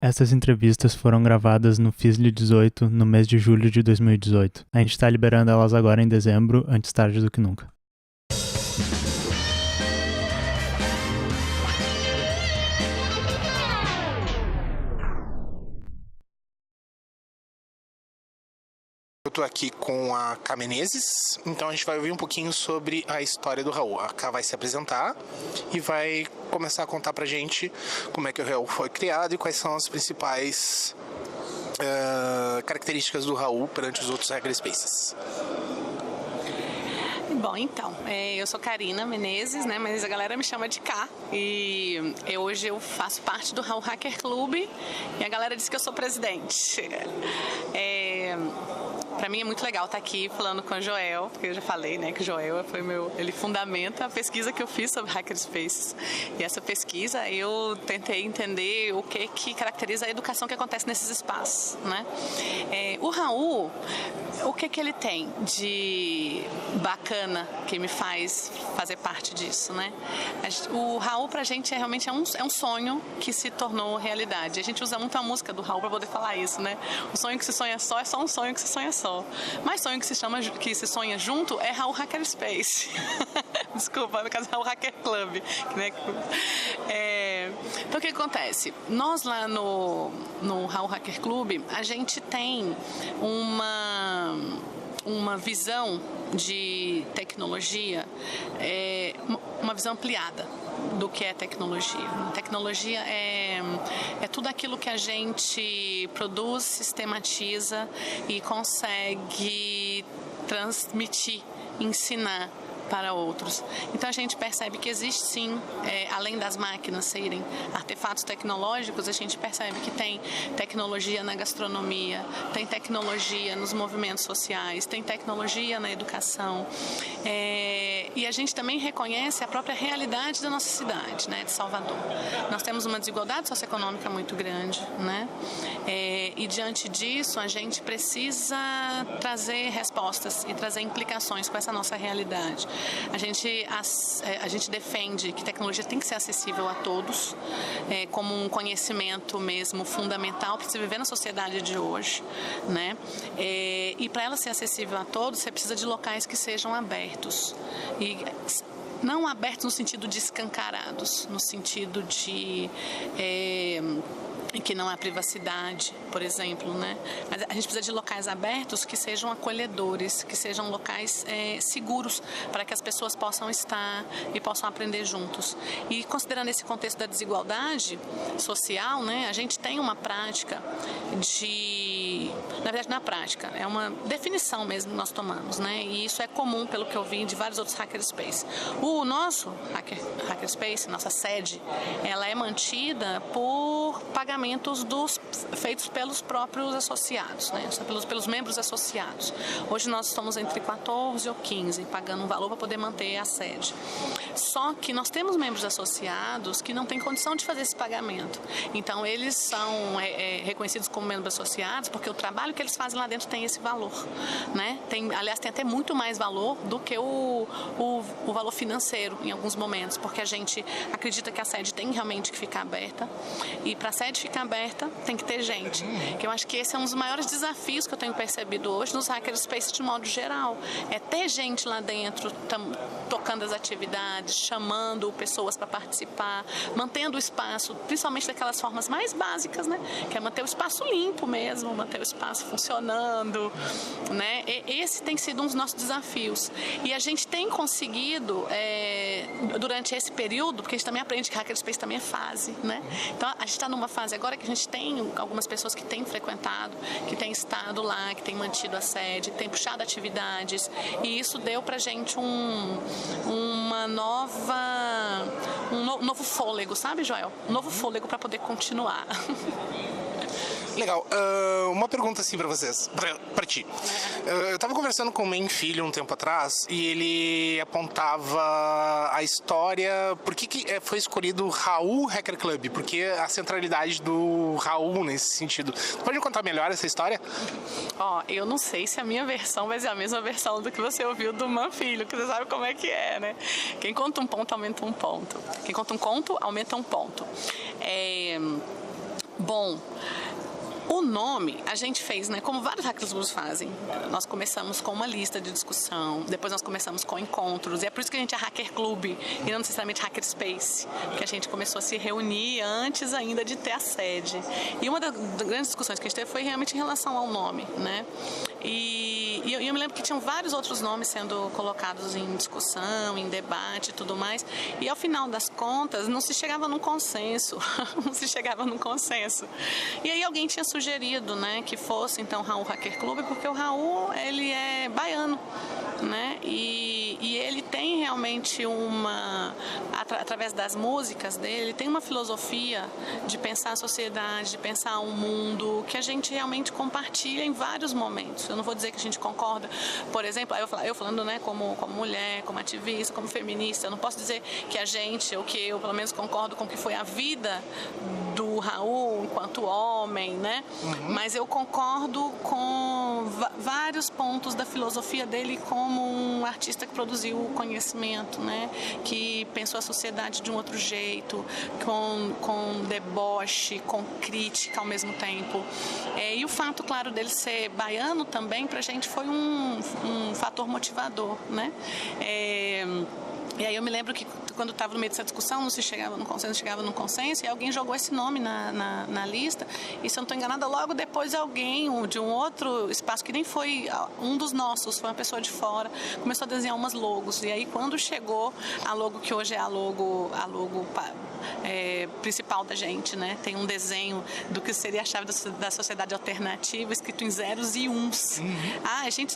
Essas entrevistas foram gravadas no FISLE 18 no mês de julho de 2018. A gente tá liberando elas agora em dezembro, antes tarde do que nunca. Eu tô aqui com a Ká Menezes, então a gente vai ouvir um pouquinho sobre a história do Raul. A Ká vai se apresentar e vai começar a contar pra gente como é que o Raul foi criado e quais são as principais características do Raul perante os outros hackerspaces. Bom, então, eu sou Karina Menezes, né, mas a galera me chama de Ká, e hoje eu faço parte do Raul Hacker Club e a galera diz que eu sou presidente. Pra mim é muito legal estar aqui falando com o Joel, porque eu já falei, né, que o Joel foi ele fundamenta a pesquisa que eu fiz sobre hackerspaces. E essa pesquisa eu tentei entender o que caracteriza a educação que acontece nesses espaços, né? O Raul, o que ele tem de bacana que me faz fazer parte disso, né? O Raul pra gente realmente é um sonho que se tornou realidade. A gente usa muito a música do Raul pra poder falar isso, né? O sonho que se sonha só é só um sonho que se sonha só. Mas sonho que se sonha junto é Raul Hackerspace. Desculpa, no caso é Raul Hacker Club, né? Então o que acontece? Nós lá no Raul Hacker Club, a gente tem uma visão de tecnologia, uma visão ampliada do que é tecnologia. Tecnologia é tudo aquilo que a gente produz, sistematiza e consegue transmitir, ensinar para outros. Então a gente percebe que existe sim, além das máquinas serem artefatos tecnológicos, a gente percebe que tem tecnologia na gastronomia, tem tecnologia nos movimentos sociais, tem tecnologia na educação, e a gente também reconhece a própria realidade da nossa cidade, né, de Salvador. Nós temos uma desigualdade socioeconômica muito grande, né, e diante disso a gente precisa trazer respostas e trazer implicações com essa nossa realidade. A gente defende que tecnologia tem que ser acessível a todos, como um conhecimento mesmo fundamental para se viver na sociedade de hoje, né? E para ela ser acessível a todos, você precisa de locais que sejam abertos. E não abertos no sentido de escancarados, no sentido de que não há privacidade, por exemplo, né? Mas a gente precisa de locais abertos que sejam acolhedores, que sejam locais seguros para que as pessoas possam estar e possam aprender juntos. E considerando esse contexto da desigualdade social, né, a gente tem uma prática na verdade, na prática, é uma definição mesmo que nós tomamos, né? E isso é comum, pelo que eu vi, de vários outros hackerspaces. O nosso hackerspace, nossa sede, ela é mantida por pagamentos feitos pelos próprios associados, né? Pelos membros associados. Hoje nós estamos entre 14 ou 15, pagando um valor para poder manter a sede. Só que nós temos membros associados que não têm condição de fazer esse pagamento. Então, eles são reconhecidos como membros associados porque o trabalho que eles fazem lá dentro tem esse valor, né? Aliás, tem até muito mais valor do que o valor financeiro em alguns momentos, porque a gente acredita que a sede tem realmente que ficar aberta, e para a sede ficar aberta tem que ter gente, que eu acho que esse é um dos maiores desafios que eu tenho percebido hoje nos hackerspaces de modo geral, é ter gente lá dentro tocando as atividades, chamando pessoas para participar, mantendo o espaço, principalmente daquelas formas mais básicas, né? Que é manter o espaço limpo mesmo, manter o espaço funcionando, né? Esse tem sido um dos nossos desafios. E a gente tem conseguido, durante esse período, porque a gente também aprende que hackerspace também é fase, né? Então, a gente está numa fase agora que a gente tem algumas pessoas que têm frequentado, que têm estado lá, que têm mantido a sede, que têm puxado atividades, e isso deu pra gente um novo fôlego, sabe, Joel? Um novo fôlego para poder continuar. Legal. Uma pergunta assim pra vocês, pra ti. Eu tava conversando com o meu filho um tempo atrás e ele apontava a história, por que foi escolhido Raul Hacker Club, porque a centralidade do Raul nesse sentido. Pode contar melhor essa história? Eu não sei se a minha versão vai ser a mesma versão do que você ouviu do Manfilho, que você sabe como é que é, né? Quem conta um ponto, aumenta um ponto. Quem conta um conto, aumenta um ponto. Bom, o nome a gente fez, né, como vários hacker clubs fazem. Nós começamos com uma lista de discussão, depois nós começamos com encontros, e é por isso que a gente é Hacker Club e não necessariamente Hacker Space, porque a gente começou a se reunir antes ainda de ter a sede. E uma das grandes discussões que a gente teve foi realmente em relação ao nome, né? E eu me lembro que tinham vários outros nomes sendo colocados em discussão, em debate e tudo mais, e ao final das contas não se chegava num consenso, não se chegava num consenso. E aí alguém tinha sugerido, né, que fosse então Raul Hacker Club, porque o Raul, ele é baiano, né, e ele tem realmente através das músicas dele, ele tem uma filosofia de pensar a sociedade, de pensar o mundo, que a gente realmente compartilha em vários momentos. Eu não vou dizer que a gente concorda, por exemplo, eu falando, né, como mulher, como ativista, como feminista, eu não posso dizer que a gente, ou que eu pelo menos concordo com o que foi a vida do Raul enquanto homem, né? Mas eu concordo com vários pontos da filosofia dele como um artista que produziu o conhecimento, né? Que pensou a sociedade de um outro jeito, com deboche, com crítica ao mesmo tempo. E o fato, claro, dele ser baiano também, pra gente foi um fator motivador, né? E aí eu me lembro que quando estava no meio dessa discussão, não se chegava num consenso, e alguém jogou esse nome na lista, e se eu não estou enganada, logo depois alguém de um outro espaço, que nem foi um dos nossos, foi uma pessoa de fora, começou a desenhar umas logos, e aí quando chegou a logo que hoje é a logo principal da gente, né? Tem um desenho do que seria a chave da sociedade alternativa, escrito em zeros e uns. A gente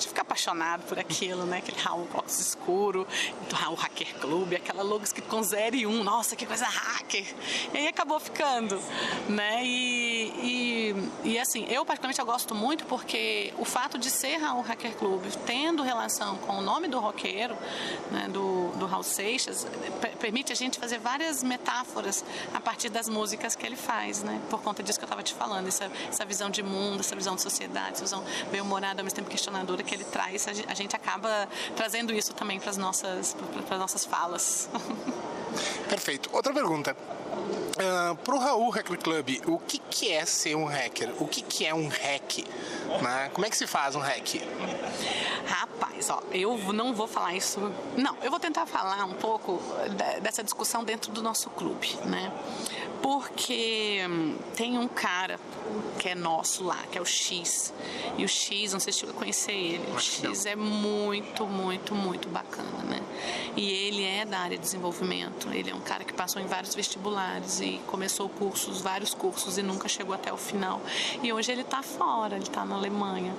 fica apaixonado por aquilo, né? Aquele Raul óculos escuro, do Raul Hacker Club, aquela logo escrito com 0 e 1, nossa, que coisa hacker! E aí acabou ficando, né? E assim, eu particularmente eu gosto muito porque o fato de ser Raul Hacker Club, tendo relação com o nome do roqueiro, né, do Raul Seixas, permite a gente fazer várias metáforas a partir das músicas que ele faz, né? Por conta disso que eu estava te falando, essa visão de mundo, essa visão de sociedade, essa visão bem-humorada, ao mesmo tempo questionadora que ele traz, a gente acaba trazendo isso também para as nossas falas. Perfeito. Outra pergunta. Pro Raul Hacker Club, o que é ser um hacker? O que é um hack? Né? Como é que se faz um hack? Rapaz, eu não vou falar isso. Não, eu vou tentar falar um pouco dessa discussão dentro do nosso clube, né? Porque tem um cara que é nosso lá, que é o X. E o X, não sei se você vai conhecer ele. O X é muito, muito, muito bacana, né? E ele é da área de desenvolvimento. Ele é um cara que passou em vários vestibulares e começou vários cursos e nunca chegou até o final. E hoje ele está fora, ele está na Alemanha,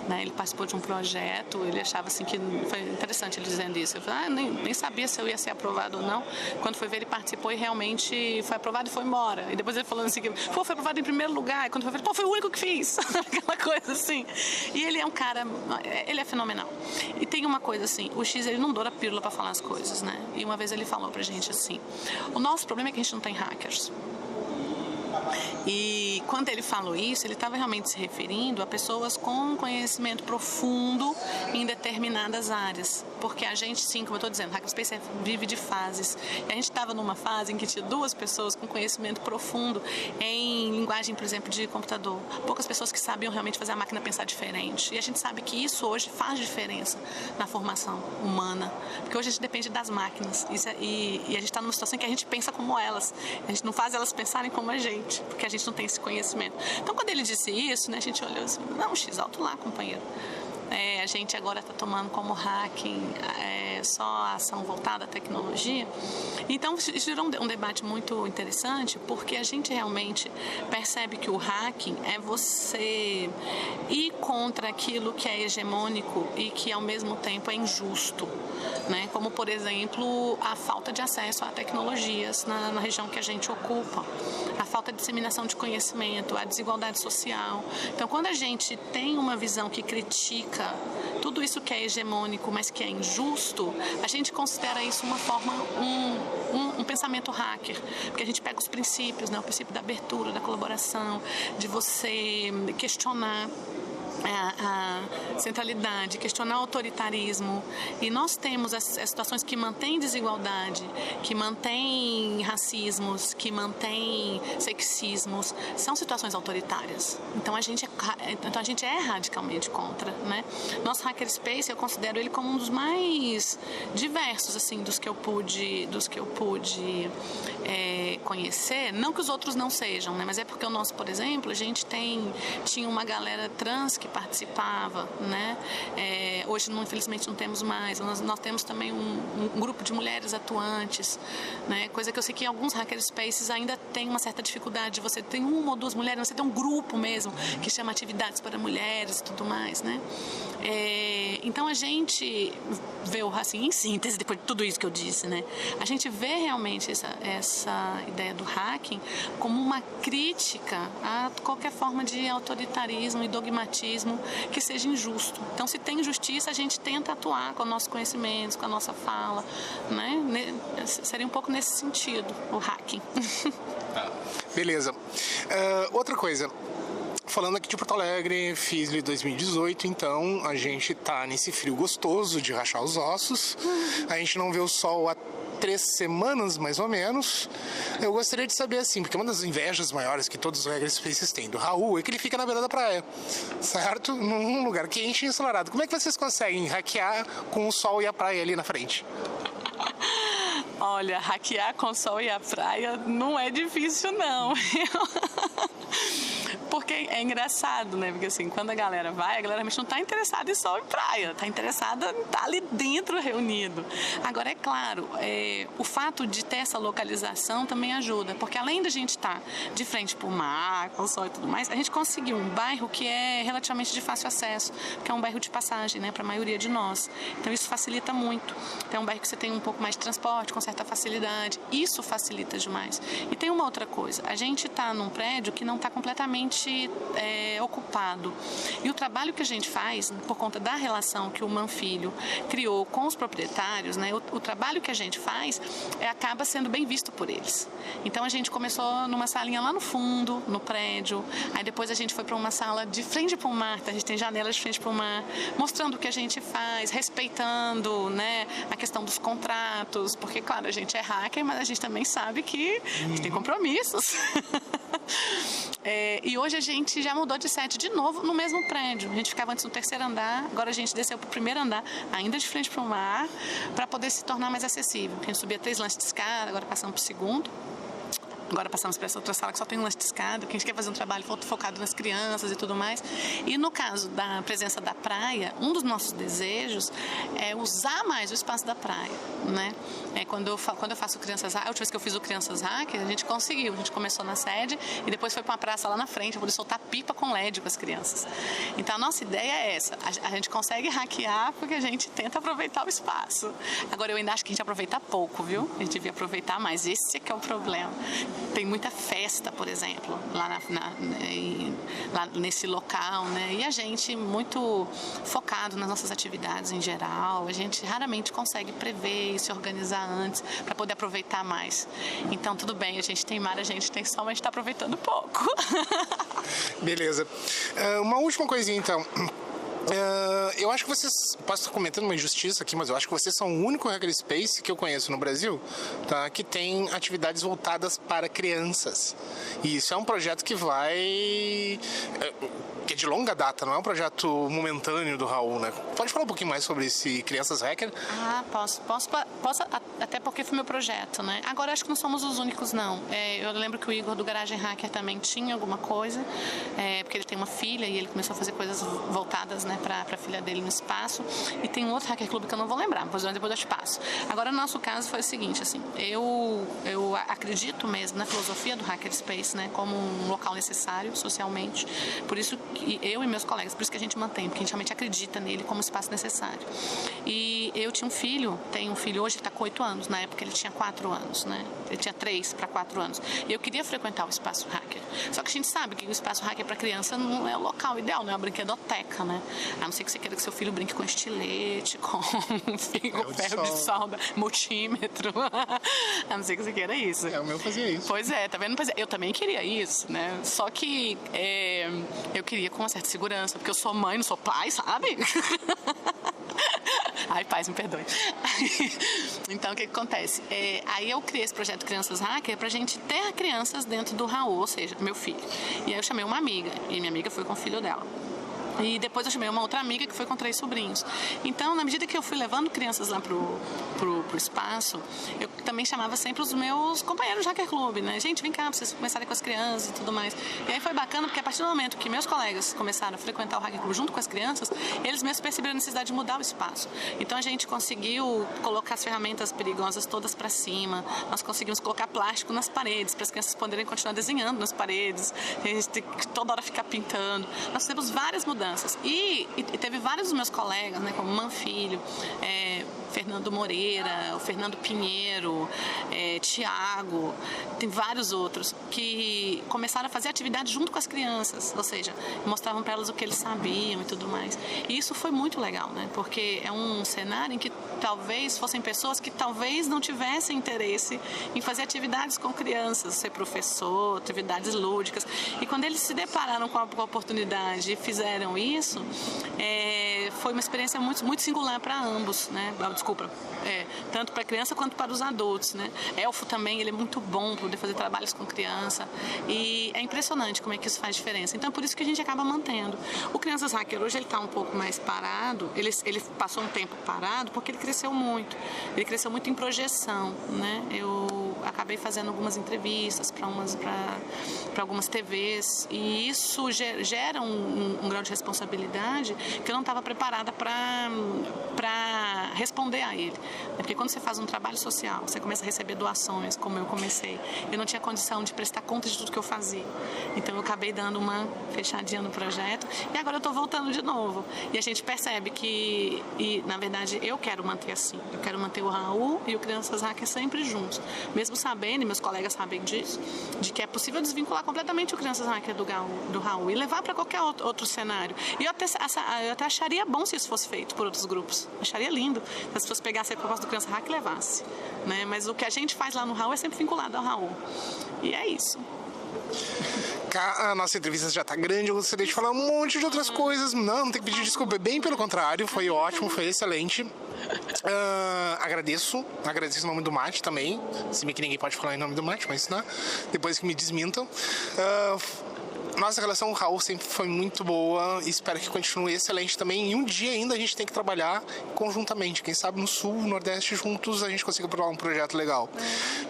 né? Ele participou de um projeto, ele achava assim que foi interessante ele dizendo isso. Eu falei, nem sabia se eu ia ser aprovado ou não. Quando foi ver, ele participou e realmente foi aprovado e foi embora. E depois ele falando assim, foi aprovado em primeiro lugar. E quando foi ver, foi o único que fiz. Aquela coisa assim. E ele é um cara, ele é fenomenal. E tem uma coisa assim, o X, ele não doura pílula para falar as coisas, né? E uma vez ele falou pra gente assim, o nosso problema é que a gente não tem hackers. E quando ele falou isso, ele estava realmente se referindo a pessoas com conhecimento profundo em determinadas áreas. Porque a gente, sim, como eu estou dizendo, Hackerspace vive de fases. E a gente estava numa fase em que tinha 2 pessoas com conhecimento profundo em linguagem, por exemplo, de computador. Poucas pessoas que sabiam realmente fazer a máquina pensar diferente. E a gente sabe que isso hoje faz diferença na formação humana. Porque hoje a gente depende das máquinas. E a gente está numa situação em que a gente pensa como elas. A gente não faz elas pensarem como a gente, porque a gente não tem esse conhecimento. Então, quando ele disse isso, né, a gente olhou assim, não, X, alto lá, companheiro. A gente agora está tomando como hacking só a ação voltada à tecnologia. Então, isso gerou um debate muito interessante, porque a gente realmente percebe que o hacking é você ir contra aquilo que é hegemônico e que, ao mesmo tempo, é injusto, né? Como, por exemplo, a falta de acesso a tecnologias na região que a gente ocupa, a falta de disseminação de conhecimento, a desigualdade social. Então, quando a gente tem uma visão que critica tudo isso que é hegemônico, mas que é injusto, a gente considera isso uma forma, um pensamento hacker, porque a gente pega os princípios, né? O princípio da abertura, da colaboração, de você questionar, a centralidade, questionar o autoritarismo. E nós temos as situações que mantêm desigualdade, que mantêm racismos, que mantêm sexismos, são situações autoritárias. Então a gente é radicalmente contra, né? Nosso Hackerspace, eu considero ele como um dos mais diversos, assim, dos que eu pude conhecer. Não que os outros não sejam, né? Mas é porque o nosso, por exemplo, a gente tinha uma galera trans que participava, né? Hoje, infelizmente, não temos mais. Nós temos também um grupo de mulheres atuantes, né? Coisa que eu sei que em alguns hackerspaces ainda tem uma certa dificuldade. Você tem uma ou duas mulheres, você tem um grupo mesmo que chama atividades para mulheres e tudo mais, né? Então a gente vê, assim, em síntese, depois de tudo isso que eu disse, né? A gente vê realmente essa ideia do hacking como uma crítica a qualquer forma de autoritarismo e dogmatismo que seja injusto. Então, se tem injustiça, a gente tenta atuar com nossos conhecimentos, com a nossa fala, né? Seria um pouco nesse sentido o hacking. Beleza. Outra coisa. Falando aqui de Porto Alegre, FISLE 2018, então a gente tá nesse frio gostoso de rachar os ossos. A gente não vê o sol há 3 semanas, mais ou menos. Eu gostaria de saber, assim, porque uma das invejas maiores que todos os hackerspaces têm do Raul é que ele fica na beira da praia, certo? Num lugar quente e ensolarado. Como é que vocês conseguem hackear com o sol e a praia ali na frente? Olha, hackear com o sol e a praia não é difícil, não. Porque é engraçado, né? Porque assim, quando a galera vai, a galera realmente não está interessada em sol e praia, está interessada em estar ali dentro reunido. Agora, é claro, o fato de ter essa localização também ajuda, porque além da gente estar de frente para o mar, com o sol e tudo mais, a gente conseguiu um bairro que é relativamente de fácil acesso, que é um bairro de passagem, né, para a maioria de nós. Então isso facilita muito. Então é um bairro que você tem um pouco mais de transporte, com certa facilidade. Isso facilita demais. E tem uma outra coisa, a gente está num prédio que não está completamente ocupado. E o trabalho que a gente faz, por conta da relação que o Manfilho criou com os proprietários, né, o trabalho que a gente faz acaba sendo bem visto por eles. Então a gente começou numa salinha lá no fundo, no prédio, aí depois a gente foi para uma sala de frente para o mar, a gente tem janelas de frente para o mar, mostrando o que a gente faz, respeitando, né, a questão dos contratos, porque claro, a gente é hacker, mas a gente também sabe que a gente tem compromissos. E hoje a gente já mudou de sede de novo no mesmo prédio. A gente ficava antes no 3º andar, agora a gente desceu para o 1º andar, ainda de frente para o mar, para poder se tornar mais acessível. A gente subia 3 lances de escada, agora passamos para o 2º. Agora passamos para essa outra sala que só tem um lance de escada, porque a gente quer fazer um trabalho focado nas crianças e tudo mais. E no caso da presença da praia, um dos nossos desejos é usar mais o espaço da praia, né? Quando eu faço Crianças Hacker, a última vez que eu fiz o Crianças Hacker, a gente conseguiu. A gente começou na sede e depois foi para uma praça lá na frente, poder soltar pipa com LED com as crianças. Então a nossa ideia é essa. A gente consegue hackear porque a gente tenta aproveitar o espaço. Agora eu ainda acho que a gente aproveita pouco, viu? A gente devia aproveitar mais. Esse é que é o problema. Tem muita festa, por exemplo, lá nesse local, né? E a gente muito focado nas nossas atividades em geral, a gente raramente consegue prever e se organizar antes para poder aproveitar mais. Então, tudo bem, a gente tem mar, a gente tem sol, mas a gente está aproveitando pouco. Beleza. Uma última coisinha, então. Eu acho que vocês, posso estar comentando uma injustiça aqui, mas eu acho que vocês são o único hackerspace que eu conheço no Brasil, tá, que tem atividades voltadas para crianças. E isso é um projeto que que é de longa data, não é um projeto momentâneo do Raul, né? Pode falar um pouquinho mais sobre esse Crianças Hacker? Posso, até porque foi meu projeto, né? Agora acho que não somos os únicos, não. Eu lembro que o Igor do Garagem Hacker também tinha alguma coisa, porque ele tem uma filha e ele começou a fazer coisas voltadas, né, para a filha dele no espaço. E tem um outro hacker clube que eu não vou lembrar, depois eu te passo. Agora, no nosso caso, foi o seguinte, assim, eu acredito mesmo na filosofia do Hackerspace, né, como um local necessário socialmente. Por isso que eu e meus colegas, por isso que a gente mantém, porque a gente realmente acredita nele como espaço necessário. E eu tinha tenho um filho hoje que está com 8 anos, na época ele tinha 4 anos, né? Ele tinha 3 para 4 anos. E eu queria frequentar o espaço hacker. Só que a gente sabe que o espaço hacker para criança não é o local ideal, não é uma brinquedoteca, né? A não ser que você queira que seu filho brinque com estilete, com ferro de solda, multímetro. A não ser que você queira isso. O meu fazia isso. Pois é, tá vendo? Eu também queria isso, né? Só que eu queria com uma certa segurança, porque eu sou mãe, não sou pai, sabe? Ai, pais, me perdoe. Então, o que acontece? Aí eu criei esse projeto Crianças Hacker pra gente ter crianças dentro do Raul, ou seja, meu filho. E aí eu chamei uma amiga, e minha amiga foi com o filho dela. E depois eu chamei uma outra amiga que foi com 3 sobrinhos. Então, na medida que eu fui levando crianças lá pro espaço, eu também chamava sempre os meus companheiros do Hacker Club, né? Gente, vem cá, pra vocês começarem com as crianças e tudo mais. E aí foi bacana, porque a partir do momento que meus colegas começaram a frequentar o Hacker Club junto com as crianças, eles mesmos perceberam a necessidade de mudar o espaço. Então, a gente conseguiu colocar as ferramentas perigosas todas para cima, nós conseguimos colocar plástico nas paredes, para as crianças poderem continuar desenhando nas paredes, a gente tem que toda hora ficar pintando. Nós temos várias mudanças. E teve vários dos meus colegas, né, como Manfilho, Fernando Moreira, o Fernando Pinheiro, Tiago, tem vários outros que começaram a fazer atividade junto com as crianças, ou seja, mostravam para elas o que eles sabiam e tudo mais. E isso foi muito legal, né, porque é um cenário em que talvez fossem pessoas que talvez não tivessem interesse em fazer atividades com crianças, ser professor, atividades lúdicas. E quando eles se depararam com a oportunidade e fizeram isso, foi uma experiência muito, muito singular para ambos, né? Desculpa, tanto para a criança quanto para os adultos, né? Elfo também, ele é muito bom para poder fazer trabalhos com criança e é impressionante como é que isso faz diferença. Então, é por isso que a gente acaba mantendo. O Crianças Hacker hoje ele está um pouco mais parado, ele passou um tempo parado porque ele cresceu muito. Ele cresceu muito em projeção, né? Eu acabei fazendo algumas entrevistas para algumas TVs e isso gera um grau de responsabilidade que eu não estava preparada para responder a ele. Porque quando você faz um trabalho social, você começa a receber doações, como eu comecei, eu não tinha condição de prestar conta de tudo que eu fazia. Então eu acabei dando uma fechadinha no projeto e agora eu estou voltando de novo. E a gente percebe que, na verdade, eu quero manter assim. Eu quero manter o Raul e o Crianças Hacker sempre juntos. Mesmo sabendo, e meus colegas sabem disso, de que é possível desvincular completamente o Crianças Hacker do Raul e levar para qualquer outro cenário. E eu até acharia bom se isso fosse feito por outros grupos. Acharia lindo se as pessoas pegassem a proposta do Crianças Hacker e levassem. Né? Mas o que a gente faz lá no Raul é sempre vinculado ao Raul. E é isso. A nossa entrevista já tá grande, eu gostaria de falar um monte de outras coisas. Não tem que pedir desculpa, bem pelo contrário, foi ótimo, foi excelente. Agradeço em nome do Mate também, se bem que ninguém pode falar em nome do Mate, mas né, depois que me desmintam. Nossa relação com o Raul sempre foi muito boa, espero que continue excelente também. E um dia ainda a gente tem que trabalhar conjuntamente. Quem sabe no Sul, no Nordeste, juntos a gente consiga provar um projeto legal.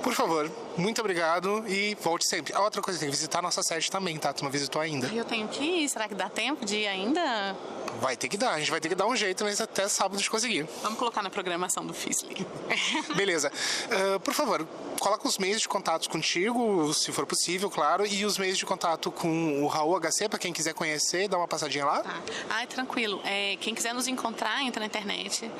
Por favor, muito obrigado e volte sempre. A outra coisa, tem que visitar a nossa sede também, tá? Tu não visitou ainda. Eu tenho que ir, será que dá tempo de ir ainda? Vai ter que dar, a gente vai ter que dar um jeito, mas até sábado de conseguir. Vamos colocar na programação do FISLI. Beleza. Por favor, coloca os meios de contato contigo, se for possível, claro, e os meios de contato com o Raul HC, para quem quiser conhecer, dá uma passadinha lá. Tá. Tranquilo. Quem quiser nos encontrar, entra na internet,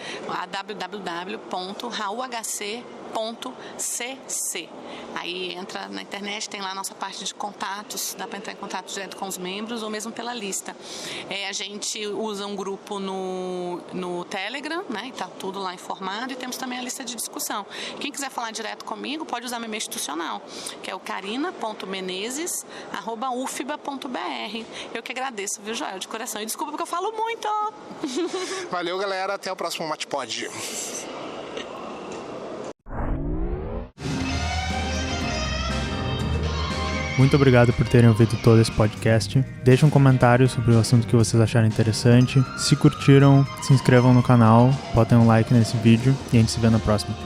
www.raulhc.cc. Aí entra na internet, tem lá a nossa parte de contatos, dá para entrar em contato direto com os membros ou mesmo pela lista. A gente usa um grupo no Telegram, né, e tá tudo lá informado, e temos também a lista de discussão. Quem quiser falar direto comigo, pode usar meu e-mail institucional, que é o carina.menezes@ufba.br. Eu que agradeço, viu, Joel, de coração. E desculpa porque eu falo muito. Valeu, galera. Até o próximo Matepod. Muito obrigado por terem ouvido todo esse podcast. Deixem um comentário sobre o assunto que vocês acharam interessante. Se curtiram, se inscrevam no canal, botem um like nesse vídeo e a gente se vê na próxima.